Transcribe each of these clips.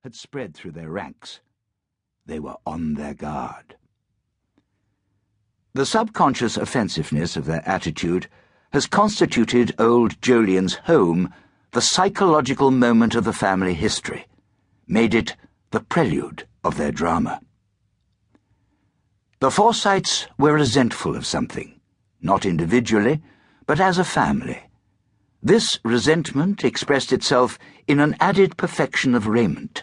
had spread through their ranks. They were on their guard. The subconscious offensiveness of their attitude has constituted old Julian's home the psychological moment of the family history, made it the prelude of their drama. The Forsytes were resentful of something, not individually, but as a family. This resentment expressed itself in an added perfection of raiment,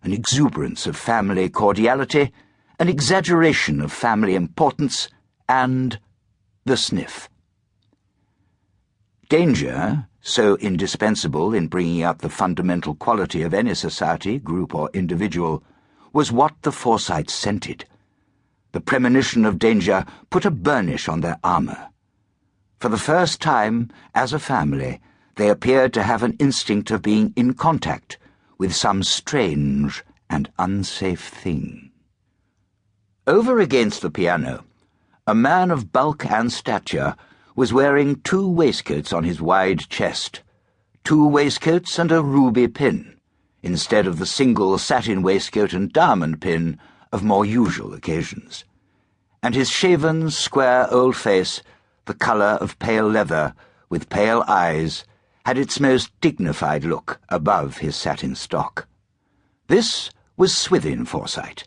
an exuberance of family cordiality, an exaggeration of family importance, and the sniff. Danger, so indispensable in bringing out the fundamental quality of any society, group, or individual, was what the Forsytes scented. The premonition of danger put a burnish on their armor. For the first time, as a family, they appeared to have an instinct of being in contact with some strange and unsafe thing. Over against the piano, a man of bulk and stature was wearing 2 waistcoats on his wide chest, 2 waistcoats and a ruby pin, instead of the single satin waistcoat and diamond pin of more usual occasions, and his shaven, square old face, the colour of pale leather, with pale eyes, had its most dignified look above his satin stock. This was Swithin Forsyte.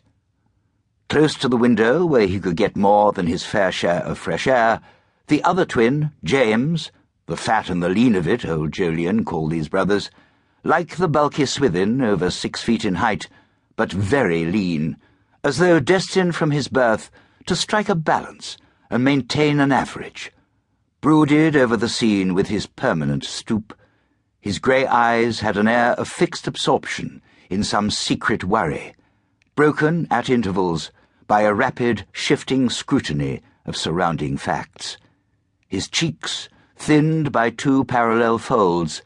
Close to the window, where he could get more than his fair share of fresh air, the other twin, James, the fat and the lean of it, old Julian called these brothers, like the bulky Swithin, over 6 feet in height, but very lean, as though destined from his birth to strike a balance and maintain an average, brooded over the scene with his permanent stoop. His grey eyes had an air of fixed absorption in some secret worry, broken at intervals by a rapid, shifting scrutiny of surrounding facts. His cheeks, thinned by 2 parallel folds,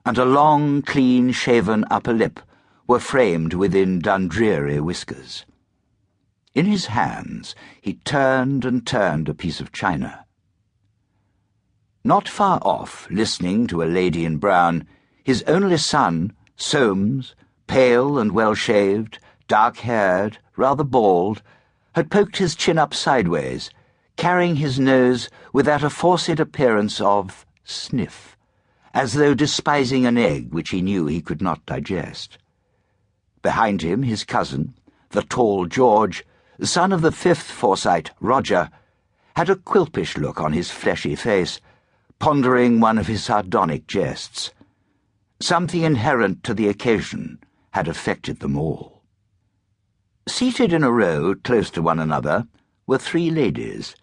and a long, clean-shaven upper lip were framed within Dundreary whiskers. In his hands he turned and turned a piece of china. Not far off, listening to a lady in brown, his only son, Soames, pale and well-shaved, dark-haired, rather bald, had poked his chin up sideways, carrying his nose with that aforesaid appearance of sniff, as though despising an egg which he knew he could not digest. Behind him, his cousin, the tall George, son of the 5th Forsyte, Roger, had a quilpish look on his fleshy face, pondering one of his sardonic jests. Something inherent to the occasion had affected them all. Seated in a row close to one another were 3 ladies,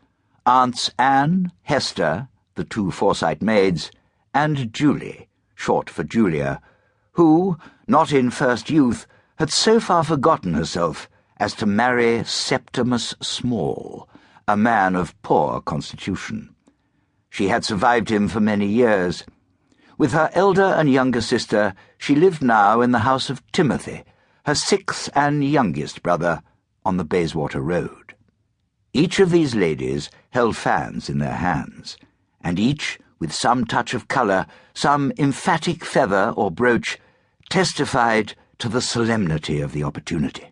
Aunts Anne, Hester, the 2 Forsyte maids, and Julie, short for Julia, who, not in first youth, had so far forgotten herself as to marry Septimus Small, a man of poor constitution. She had survived him for many years. With her elder and younger sister, she lived now in the house of Timothy, her 6th and youngest brother, on the Bayswater Road. Each of these ladies held fans in their hands, and each, with some touch of colour, some emphatic feather or brooch, testified to the solemnity of the opportunity.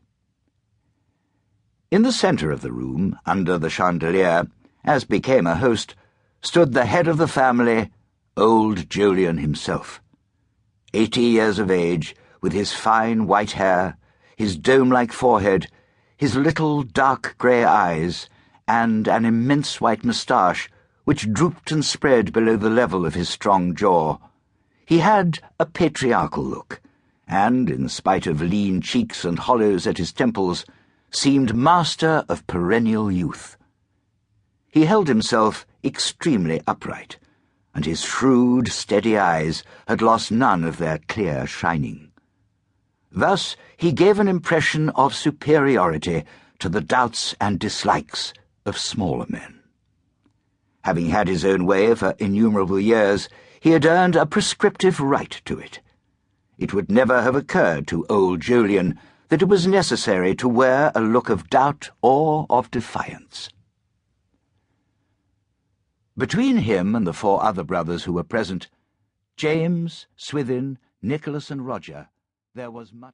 In the centre of the room, under the chandelier, as became a host, stood the head of the family, old Julian himself. 80 years of age, with his fine white hair, his dome-like forehead, his little dark grey eyes, and an immense white moustache which drooped and spread below the level of his strong jaw. He had a patriarchal look, and, in spite of lean cheeks and hollows at his temples, seemed master of perennial youth. He held himself extremely upright, and his shrewd, steady eyes had lost none of their clear shining. Thus he gave an impression of superiority to the doubts and dislikes of smaller men. Having had his own way for innumerable years, he had earned a prescriptive right to it. It would never have occurred to old Julian that it was necessary to wear a look of doubt or of defiance. Between him and the 4 other brothers who were present, James, Swithin, Nicholas, and Roger, there was much